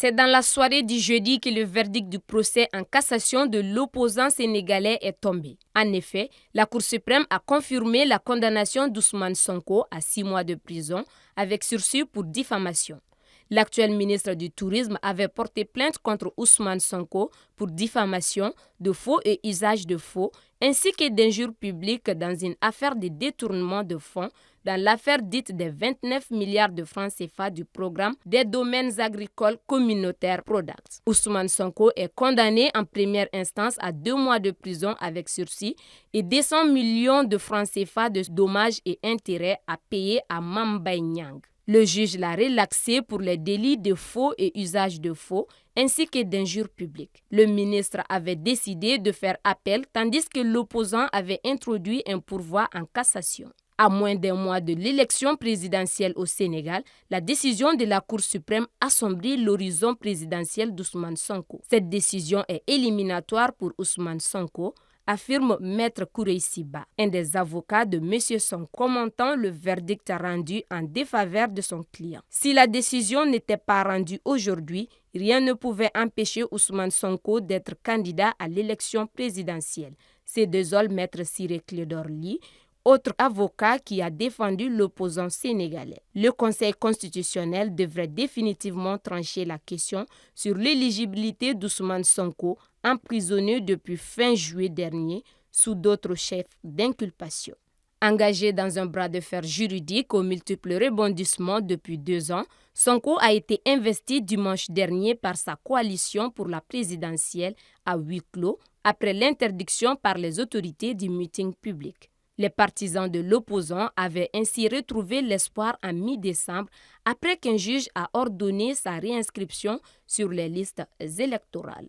C'est dans la soirée du jeudi que le verdict du procès en cassation de l'opposant sénégalais est tombé. En effet, la Cour suprême a confirmé la condamnation d'Ousmane Sonko à 6 mois de prison avec sursis pour diffamation. L'actuel ministre du Tourisme avait porté plainte contre Ousmane Sonko pour diffamation, de faux et usage de faux, ainsi que d'injures publiques dans une affaire de détournement de fonds dans l'affaire dite des 29 milliards de francs CFA du programme des domaines agricoles communautaires PRODAC. Ousmane Sonko est condamné en première instance à 2 mois de prison avec sursis et 200 millions de francs CFA de dommages et intérêts à payer à Mame Mbaye Niang. Le juge l'a relaxé pour les délits de faux et usage de faux, ainsi que d'injures publiques. Le ministre avait décidé de faire appel, tandis que l'opposant avait introduit un pourvoi en cassation. À moins d'un mois de l'élection présidentielle au Sénégal, la décision de la Cour suprême assombrit l'horizon présidentiel d'Ousmane Sonko. Cette décision est éliminatoire pour Ousmane Sonko, affirme Maître Koureyssi Ba, un des avocats de M. Sonko, commentant le verdict rendu en défaveur de son client. Si la décision n'était pas rendue aujourd'hui, rien ne pouvait empêcher Ousmane Sonko d'être candidat à l'élection présidentielle. Se désole Maître Ciré Clédor Ly, autre avocat qui a défendu l'opposant sénégalais. Le Conseil constitutionnel devrait définitivement trancher la question sur l'éligibilité d'Ousmane Sonko, emprisonné depuis fin juillet dernier sous d'autres chefs d'inculpation. Engagé dans un bras de fer juridique aux multiples rebondissements depuis 2 ans, Sonko a été investi dimanche dernier par sa coalition pour la présidentielle à huis clos après l'interdiction par les autorités du meeting public. Les partisans de l'opposant avaient ainsi retrouvé l'espoir en mi-décembre après qu'un juge a ordonné sa réinscription sur les listes électorales.